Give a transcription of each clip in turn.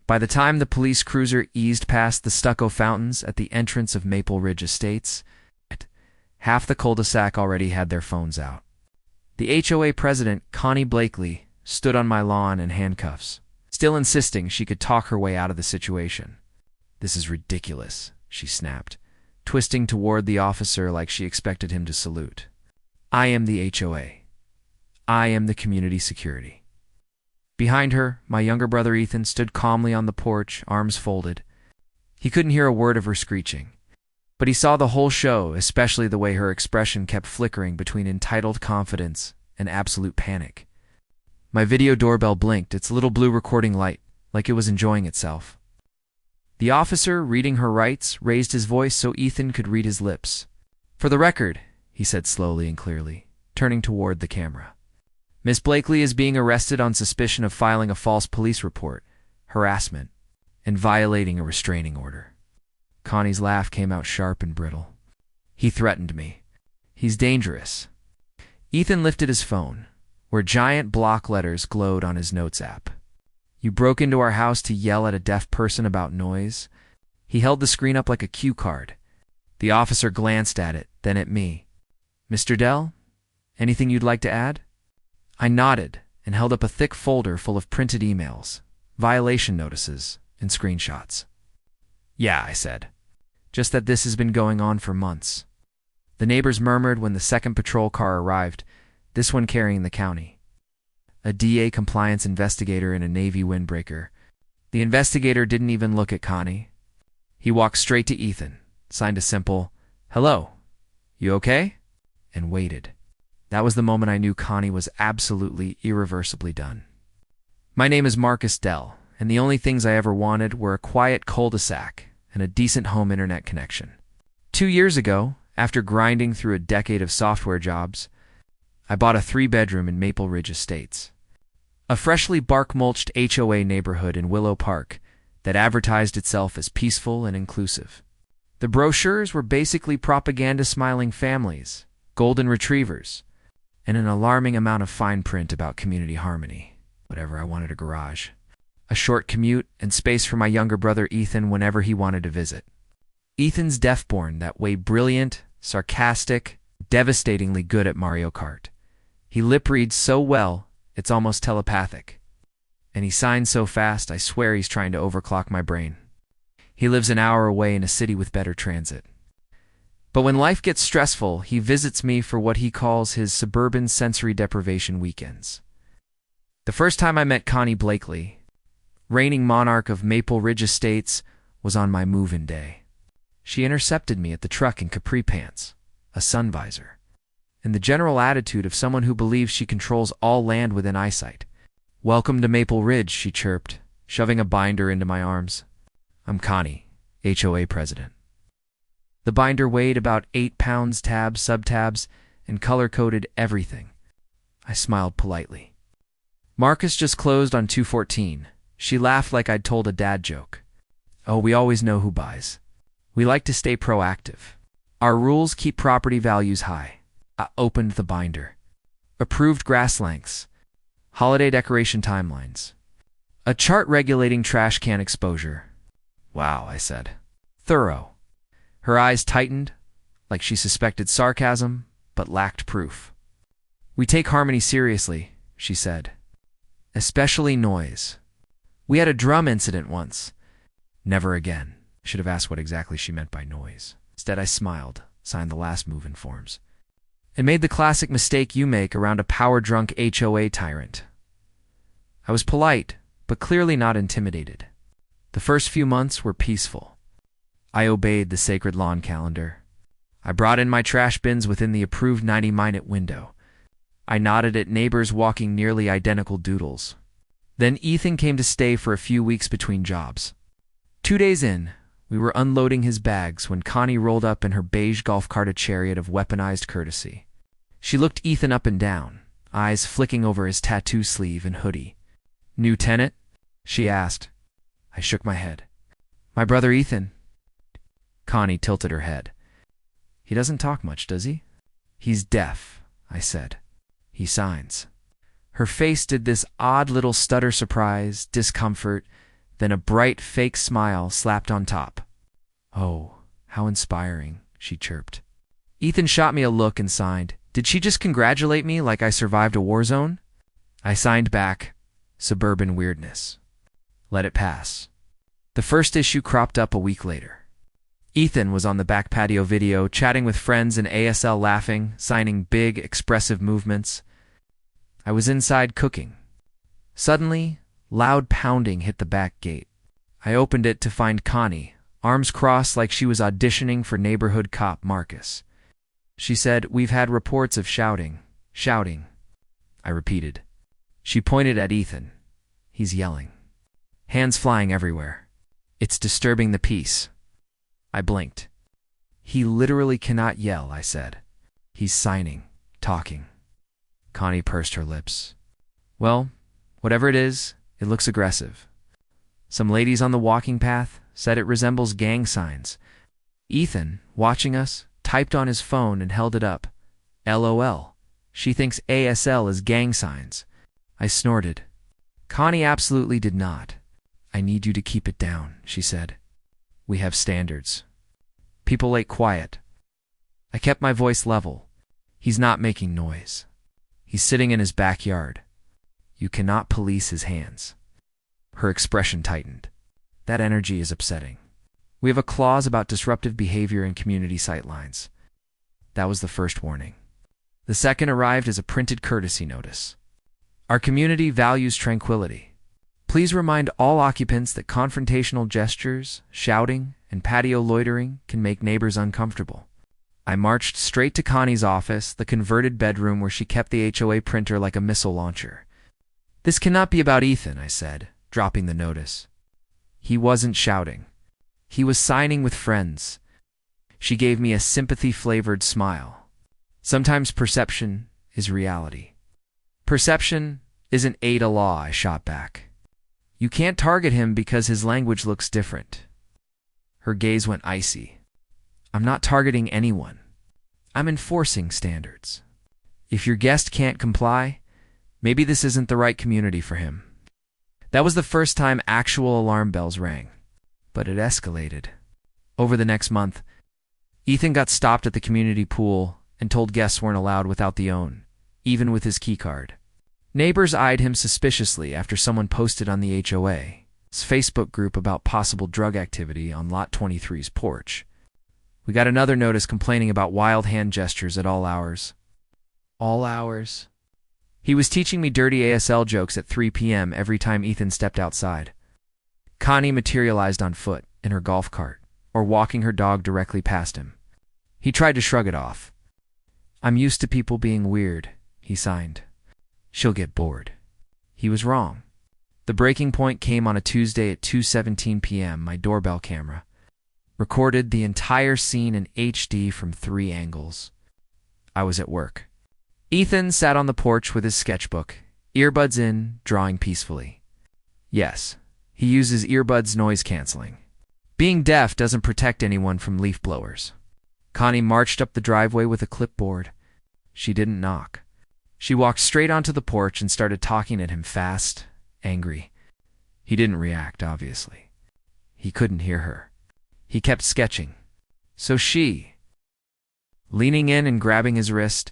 By the time the police cruiser eased past the stucco fountains at the entrance of Maple Ridge Estates, half the cul-de-sac already had their phones out. The HOA president, Connie Blakely, stood on my lawn in handcuffs, still insisting she could talk her way out of the situation. "This is ridiculous," she snapped, twisting toward the officer like she expected him to salute. "I am the HOA. I am the community security." Behind her, my younger brother Ethan stood calmly on the porch, arms folded. He couldn't hear a word of her screeching, but he saw the whole show, especially the way her expression kept flickering between entitled confidence and absolute panic. My video doorbell blinked its little blue recording light, like it was enjoying itself. The officer, reading her rights, raised his voice so Ethan could read his lips. "For the record," he said slowly and clearly, turning toward the camera, "Miss Blakely is being arrested on suspicion of filing a false police report, harassment, and violating a restraining order." Connie's laugh came out sharp and brittle. "He threatened me. He's dangerous." Ethan lifted his phone, where giant block letters glowed on his notes app. "You broke into our house to yell at a deaf person about noise?" He held the screen up like a cue card. The officer glanced at it, then at me. "Mr. Dell, anything you'd like to add?" I nodded and held up a thick folder full of printed emails, violation notices, and screenshots. "Yeah," I said. "Just that this has been going on for months." The neighbors murmured when the second patrol car arrived, this one carrying the county. A DA compliance investigator in a Navy windbreaker. The investigator didn't even look at Connie. He walked straight to Ethan, signed a simple, "Hello, you okay?" and waited. That was the moment I knew Connie was absolutely, irreversibly done. "My name is Marcus Dell, and the only things I ever wanted were a quiet cul-de-sac and a decent home internet connection. 2 years ago, after grinding through a decade of software jobs, I bought a 3-bedroom in Maple Ridge Estates, a freshly bark-mulched HOA neighborhood in Willow Park that advertised itself as peaceful and inclusive. The brochures were basically propaganda-smiling families, golden retrievers, and an alarming amount of fine print about community harmony. Whatever, I wanted a garage, a short commute, and space for my younger brother Ethan whenever he wanted to visit. Ethan's deaf-born, that way brilliant, sarcastic, devastatingly good at Mario Kart. He lip-reads so well, it's almost telepathic. And he signs so fast, I swear he's trying to overclock my brain. He lives an hour away in a city with better transit. But when life gets stressful, he visits me for what he calls his suburban sensory deprivation weekends. The first time I met Connie Blakely, reigning monarch of Maple Ridge Estates, was on my move-in day. She intercepted me at the truck in capri pants, a sun visor, and the general attitude of someone who believes she controls all land within eyesight. "Welcome to Maple Ridge," she chirped, shoving a binder into my arms. "I'm Connie, HOA president." The binder weighed about 8 pounds, tabs, subtabs, and color-coded everything. I smiled politely. "Marcus just closed on 214. She laughed like I'd told a dad joke. "Oh, we always know who buys. We like to stay proactive. Our rules keep property values high." I opened the binder. Approved grass lengths. Holiday decoration timelines. A chart regulating trash can exposure. "Wow," I said. "Thorough." Her eyes tightened, like she suspected sarcasm, but lacked proof. "We take harmony seriously," she said. "Especially noise. We had a drum incident once." Never again. Should have asked what exactly she meant by noise. Instead, I smiled, signed the last move-in forms, and made the classic mistake you make around a power-drunk HOA tyrant. I was polite, but clearly not intimidated. The first few months were peaceful. I obeyed the sacred lawn calendar. I brought in my trash bins within the approved 90-minute window. I nodded at neighbors walking nearly identical doodles. Then Ethan came to stay for a few weeks between jobs. 2 days in, we were unloading his bags when Connie rolled up in her beige golf cart, a chariot of weaponized courtesy. She looked Ethan up and down, eyes flicking over his tattoo sleeve and hoodie. "New tenant?" she asked. I shook my head. "My brother Ethan." Connie tilted her head. "He doesn't talk much, does he?" "He's deaf," I said. "He signs." Her face did this odd little stutter, surprise, discomfort, then a bright, fake smile slapped on top. "Oh, how inspiring," she chirped. Ethan shot me a look and signed. Did she just congratulate me like I survived a war zone? I signed back, "Suburban weirdness." Let it pass. The first issue cropped up a week later. Ethan was on the back patio video, chatting with friends in ASL, laughing, signing big, expressive movements. I was inside cooking. Suddenly, loud pounding hit the back gate. I opened it to find Connie, arms crossed like she was auditioning for neighborhood cop Marcus. She said, "We've had reports of shouting." "Shouting," I repeated. She pointed at Ethan. "He's yelling. Hands flying everywhere. It's disturbing the peace." I blinked. "He literally cannot yell," I said. "He's signing, talking." Connie pursed her lips. "Well, whatever it is, it looks aggressive. Some ladies on the walking path said it resembles gang signs." Ethan, watching us, typed on his phone and held it up. "LOL. She thinks ASL is gang signs." I snorted. Connie absolutely did not. "I need you to keep it down," she said. "We have standards." People ate quiet. I kept my voice level. "He's not making noise. He's sitting in his backyard. You cannot police his hands." Her expression tightened. "That energy is upsetting. We have a clause about disruptive behavior in community sightlines." That was the first warning. The second arrived as a printed courtesy notice. "Our community values tranquility. Please remind all occupants that confrontational gestures, shouting, and patio loitering can make neighbors uncomfortable." I marched straight to Connie's office, the converted bedroom where she kept the HOA printer like a missile launcher. "This cannot be about Ethan," I said, dropping the notice. "He wasn't shouting. He was signing with friends." She gave me a sympathy-flavored smile. "Sometimes perception is reality." "Perception isn't Ada law," I shot back. "You can't target him because his language looks different." Her gaze went icy. "I'm not targeting anyone. I'm enforcing standards. If your guest can't comply, maybe this isn't the right community for him." That was the first time actual alarm bells rang. But it escalated. Over the next month, Ethan got stopped at the community pool and told guests weren't allowed without the own, even with his keycard. Neighbors eyed him suspiciously after someone posted on the HOA's Facebook group about possible drug activity on Lot 23's porch. We got another notice complaining about wild hand gestures at all hours. All hours? He was teaching me dirty ASL jokes at 3 p.m. every time Ethan stepped outside. Connie materialized on foot, in her golf cart, or walking her dog directly past him. He tried to shrug it off. "I'm used to people being weird," he signed. "She'll get bored." He was wrong. The breaking point came on a Tuesday at 2:17 p.m. My doorbell camera recorded the entire scene in HD from 3 angles. I was at work. Ethan sat on the porch with his sketchbook, earbuds in, drawing peacefully. Yes, he uses earbuds noise canceling. Being deaf doesn't protect anyone from leaf blowers. Connie marched up the driveway with a clipboard. She didn't knock. She walked straight onto the porch and started talking at him fast, angry. He didn't react, obviously. He couldn't hear her. He kept sketching. So she, leaning in and grabbing his wrist,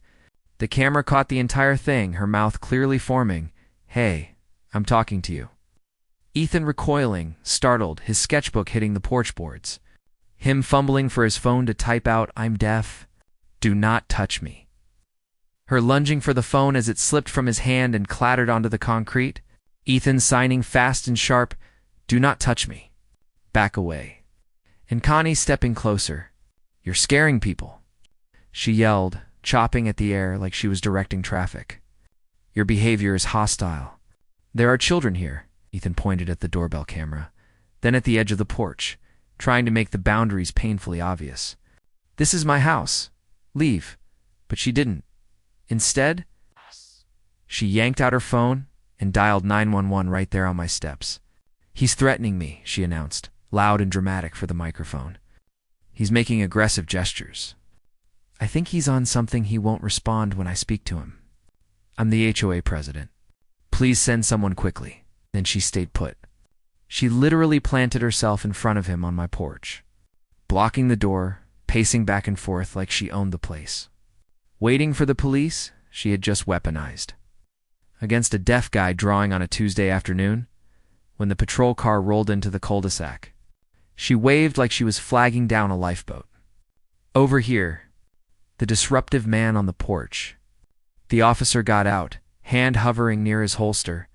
the camera caught the entire thing, her mouth clearly forming. "Hey, I'm talking to you." Ethan recoiling, startled, his sketchbook hitting the porch boards. Him fumbling for his phone to type out, "I'm deaf. Do not touch me." Her lunging for the phone as it slipped from his hand and clattered onto the concrete. Ethan signing fast and sharp, "Do not touch me. Back away." And Connie stepping closer. "You're scaring people," she yelled, chopping at the air like she was directing traffic. "Your behavior is hostile. There are children here." Ethan pointed at the doorbell camera, then at the edge of the porch, trying to make the boundaries painfully obvious. "This is my house. Leave." But she didn't. Instead, she yanked out her phone and dialed 911 right there on my steps. "He's threatening me," she announced, loud and dramatic for the microphone. "He's making aggressive gestures. I think he's on something he won't respond when I speak to him. I'm the HOA president. Please send someone quickly." Then she stayed put. She literally planted herself in front of him on my porch, blocking the door, pacing back and forth like she owned the place. Waiting for the police, she had just weaponized. Against a deaf guy drawing on a Tuesday afternoon, when the patrol car rolled into the cul-de-sac, she waved like she was flagging down a lifeboat. Over here, the disruptive man on the porch. The officer got out, hand hovering near his holster,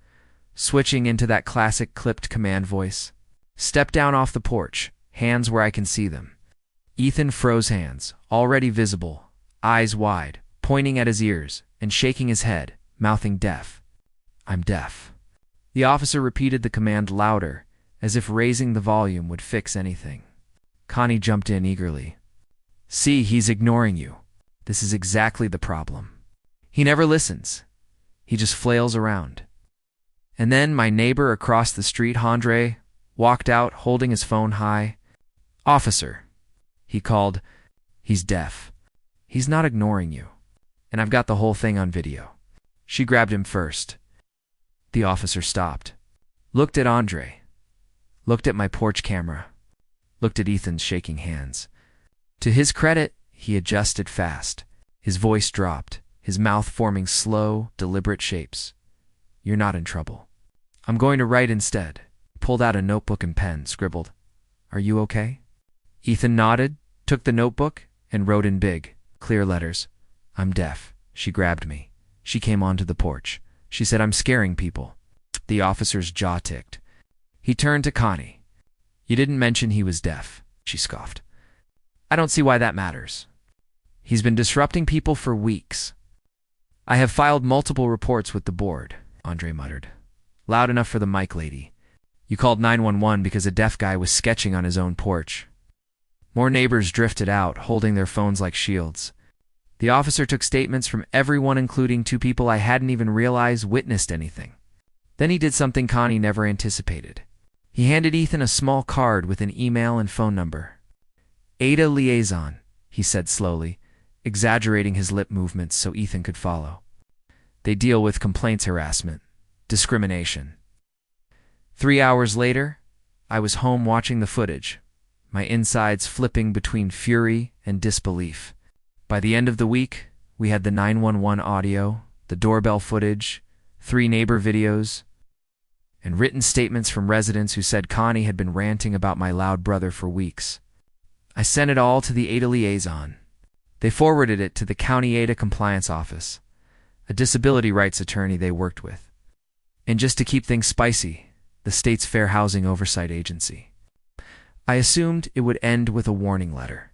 switching into that classic clipped command voice. Step down off the porch, hands where I can see them. Ethan froze hands, already visible, eyes wide, pointing at his ears, and shaking his head, mouthing deaf. I'm deaf. The officer repeated the command louder, as if raising the volume would fix anything. Connie jumped in eagerly. See, he's ignoring you. This is exactly the problem. He never listens. He just flails around. And then my neighbor across the street, Andre, walked out holding his phone high. Officer, he called. He's deaf. He's not ignoring you. And I've got the whole thing on video. She grabbed him first. The officer stopped, looked at Andre, looked at my porch camera, looked at Ethan's shaking hands. To his credit, he adjusted fast. His voice dropped, his mouth forming slow, deliberate shapes. You're not in trouble. I'm going to write instead. Pulled out a notebook and pen, scribbled. Are you okay? Ethan nodded, took the notebook, and wrote in big, clear letters. I'm deaf. She grabbed me. She came onto the porch. She said, I'm scaring people. The officer's jaw ticked. He turned to Connie. You didn't mention he was deaf, she scoffed. I don't see why that matters. He's been disrupting people for weeks. I have filed multiple reports with the board, Andre muttered. Loud enough for the mic lady. You called 911 because a deaf guy was sketching on his own porch. More neighbors drifted out, holding their phones like shields. The officer took statements from everyone, including two people I hadn't even realized witnessed anything. Then he did something Connie never anticipated. He handed Ethan a small card with an email and phone number. Ada Liaison, he said slowly, exaggerating his lip movements so Ethan could follow. They deal with complaints, harassment, discrimination. 3 hours later, I was home watching the footage, my insides flipping between fury and disbelief. By the end of the week, we had the 911 audio, the doorbell footage, 3 neighbor videos, and written statements from residents who said Connie had been ranting about my loud brother for weeks. I sent it all to the Ada Liaison. They forwarded it to the County Ada Compliance Office, a disability rights attorney they worked with. And just to keep things spicy, the state's Fair Housing Oversight Agency. I assumed it would end with a warning letter.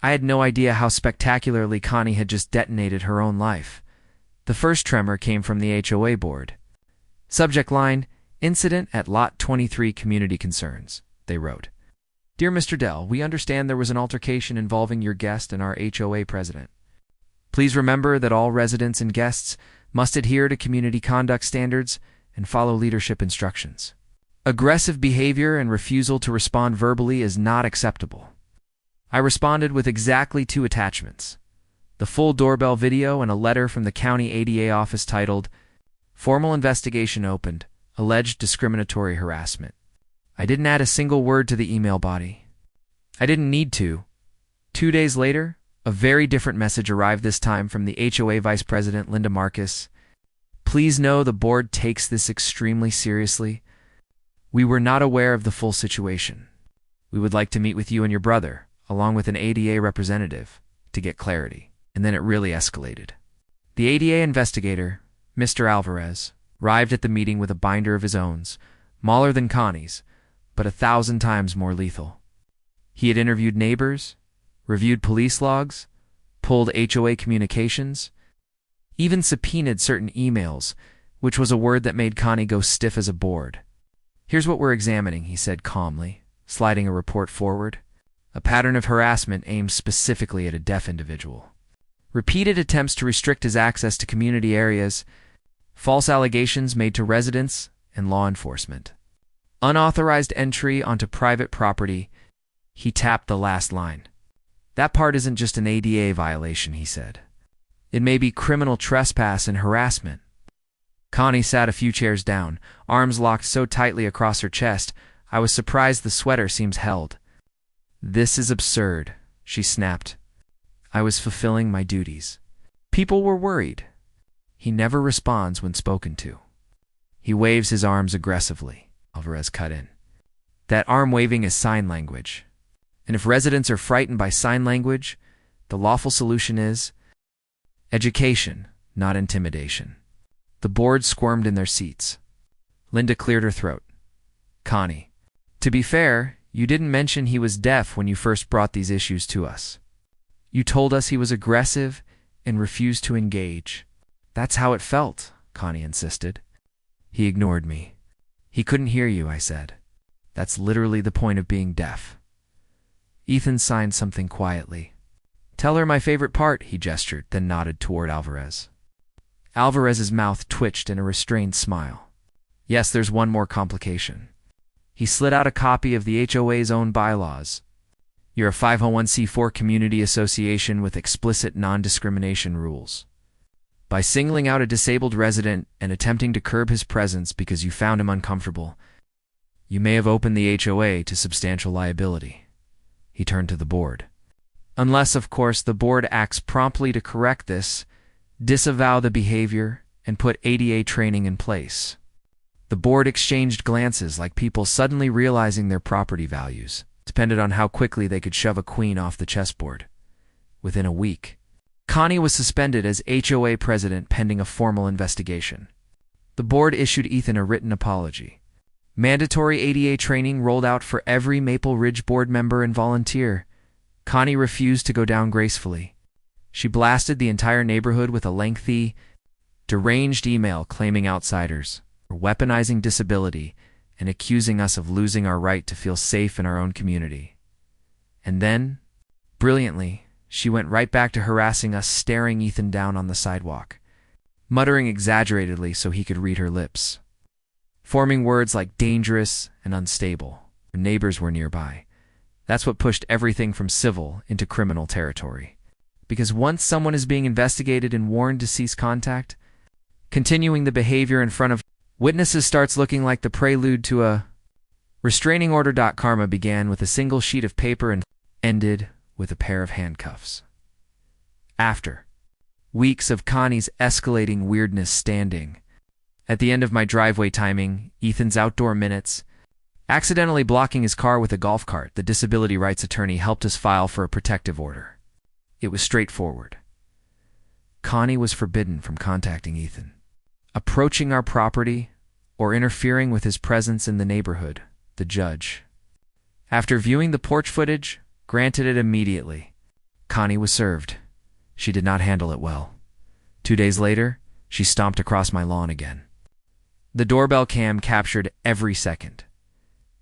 I had no idea how spectacularly Connie had just detonated her own life. The first tremor came from the HOA board. Subject line, Incident at Lot 23 Community Concerns, they wrote. Dear Mr. Dell, we understand there was an altercation involving your guest and our HOA president. Please remember that all residents and guests must adhere to community conduct standards and follow leadership instructions. Aggressive behavior and refusal to respond verbally is not acceptable. I responded with exactly 2 attachments, the full doorbell video and a letter from the county ADA office titled, Formal Investigation Opened, Alleged Discriminatory Harassment. I didn't add a single word to the email body. I didn't need to. 2 days later, a very different message arrived, this time from the HOA Vice President, Linda Marcus. Please know the board takes this extremely seriously. We were not aware of the full situation. We would like to meet with you and your brother, along with an ADA representative, to get clarity. And then it really escalated. The ADA investigator, Mr. Alvarez, arrived at the meeting with a binder of his own, smaller than Connie's, but 1,000 times more lethal. He had interviewed neighbors, reviewed police logs, pulled HOA communications, even subpoenaed certain emails, which was a word that made Connie go stiff as a board. Here's what we're examining, he said calmly, sliding a report forward. A pattern of harassment aimed specifically at a deaf individual. Repeated attempts to restrict his access to community areas, false allegations made to residents and law enforcement. Unauthorized entry onto private property. He tapped the last line. That part isn't just an ADA violation, he said. It may be criminal trespass and harassment. Connie sat a few chairs down, arms locked so tightly across her chest, I was surprised the sweater seems held. "This is absurd," she snapped. I was fulfilling my duties. People were worried. He never responds when spoken to. He waves his arms aggressively. Alvarez cut in. That arm waving is sign language. And if residents are frightened by sign language, the lawful solution is education, not intimidation. The board squirmed in their seats. Linda cleared her throat. Connie, to be fair, you didn't mention he was deaf when you first brought these issues to us. You told us he was aggressive and refused to engage. That's how it felt, Connie insisted. He ignored me. He couldn't hear you, I said. That's literally the point of being deaf. Ethan signed something quietly. Tell her my favorite part, he gestured, then nodded toward Alvarez. Alvarez's mouth twitched in a restrained smile. Yes, there's one more complication. He slid out a copy of the HOA's own bylaws. You're a 501c4 community association with explicit non-discrimination rules. By singling out a disabled resident and attempting to curb his presence because you found him uncomfortable, you may have opened the HOA to substantial liability. He turned to the board. Unless, of course, the board acts promptly to correct this, disavow the behavior, and put ADA training in place. The board exchanged glances like people suddenly realizing their property values depended on how quickly they could shove a queen off the chessboard. Within a week, Connie was suspended as HOA president pending a formal investigation. The board issued Ethan a written apology. Mandatory ADA training rolled out for every Maple Ridge board member and volunteer. Connie refused to go down gracefully. She blasted the entire neighborhood with a lengthy, deranged email claiming outsiders, weaponizing disability, and accusing us of losing our right to feel safe in our own community. And then, brilliantly, she went right back to harassing us, staring Ethan down on the sidewalk, muttering exaggeratedly so he could read her lips, forming words like dangerous and unstable. Neighbors were nearby. That's what pushed everything from civil into criminal territory. Because once someone is being investigated and warned to cease contact, continuing the behavior in front of witnesses starts looking like the prelude to a restraining order. Karma began with a single sheet of paper and ended with a pair of handcuffs. After weeks of Connie's escalating weirdness standing at the end of my driveway, timing Ethan's outdoor minutes, accidentally blocking his car with a golf cart, the disability rights attorney helped us file for a protective order. It was straightforward. Connie was forbidden from contacting Ethan, approaching our property, or interfering with his presence in the neighborhood, the judge. After viewing the porch footage, granted it immediately. Connie was served. She did not handle it well. 2 days later, she stomped across my lawn again. The doorbell cam captured every second.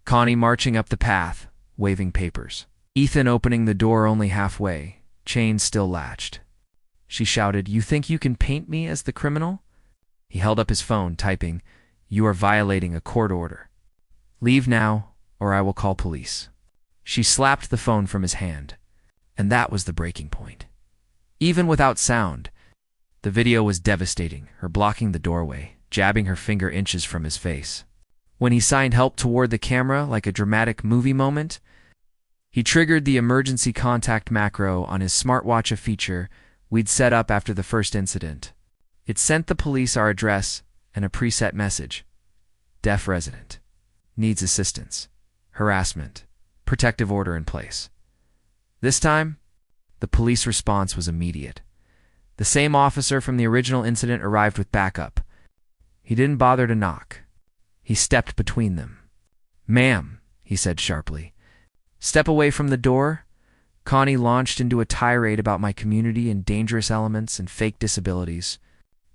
Connie marching up the path, waving papers. Ethan opening the door only halfway, chains still latched. She shouted, "You think you can paint me as the criminal?" He held up his phone, typing, "You are violating a court order. Leave now, or I will call police." She slapped the phone from his hand, and that was the breaking point. Even without sound, the video was devastating, her blocking the doorway, jabbing her finger inches from his face. When he signed help toward the camera like a dramatic movie moment, he triggered the emergency contact macro on his smartwatch, a feature we'd set up after the first incident. It sent the police our address and a preset message. Deaf resident. Needs assistance. Harassment. Protective order in place. This time, the police response was immediate. The same officer from the original incident arrived with backup. He didn't bother to knock. He stepped between them. "Ma'am," he said sharply. "Step away from the door." Connie launched into a tirade about my community and dangerous elements and fake disabilities.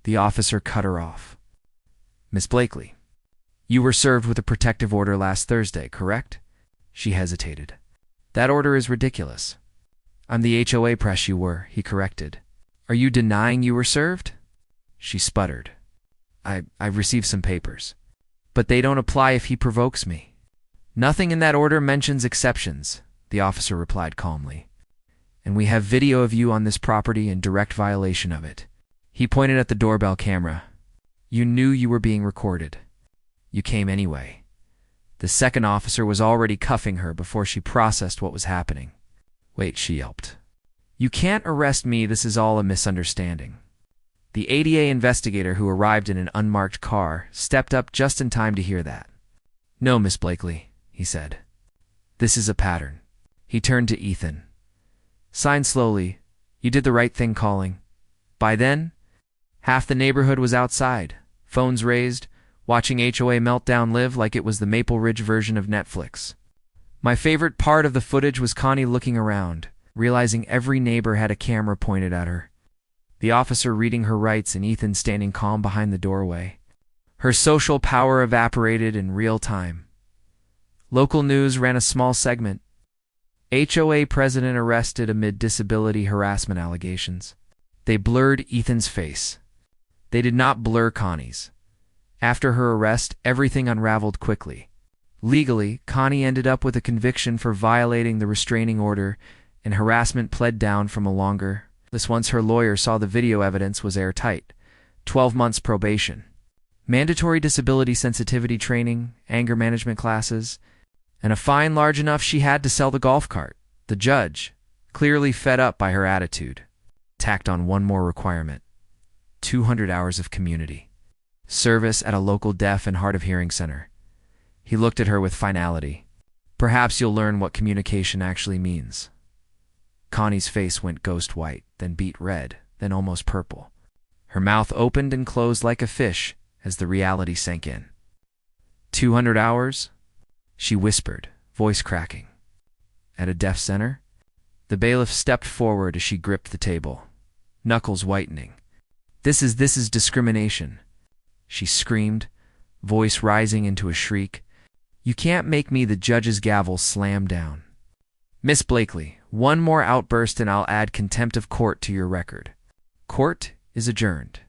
The officer cut her off. "Miss Blakely, you were served with a protective order last Thursday, correct?" She hesitated. "That order is ridiculous." "I'm the HOA press you were," he corrected. "Are you denying you were served?" She sputtered. I've received some papers. But they don't apply if he provokes me." "Nothing in that order mentions exceptions," the officer replied calmly. "And we have video of you on this property in direct violation of it." He pointed at the doorbell camera. You knew you were being recorded. You came anyway. The second officer was already cuffing her before she processed what was happening. Wait, she yelped. You can't arrest me, this is all a misunderstanding. The ADA investigator who arrived in an unmarked car stepped up just in time to hear that. No, Miss Blakely, he said. This is a pattern. He turned to Ethan. Sign slowly. You did the right thing calling. By then, half the neighborhood was outside, phones raised, watching HOA meltdown live like it was the Maple Ridge version of Netflix. My favorite part of the footage was Connie looking around, realizing every neighbor had a camera pointed at her. The officer reading her rights and Ethan standing calm behind the doorway. Her social power evaporated in real time. Local news ran a small segment. HOA president arrested amid disability harassment allegations. They blurred Ethan's face. They did not blur Connie's. After her arrest, everything unraveled quickly. Legally, Connie ended up with a conviction for violating the restraining order, and harassment pled down from a longer. This once her lawyer saw the video evidence was airtight. 12 months probation. Mandatory disability sensitivity training, anger management classes, and a fine large enough she had to sell the golf cart. The judge, clearly fed up by her attitude, tacked on one more requirement. 200 hours of community service at a local deaf and hard of hearing center. He looked at her with finality. Perhaps you'll learn what communication actually means. Connie's face went ghost white, then beet red, then almost purple. Her mouth opened and closed like a fish as the reality sank in. 200 hours? She whispered, voice cracking. At a deaf center? The bailiff stepped forward as she gripped the table, knuckles whitening. This is discrimination, she screamed, voice rising into a shriek. You can't make me. The judge's gavel slammed down. Miss Blakely, one more outburst and I'll add contempt of court to your record. Court is adjourned.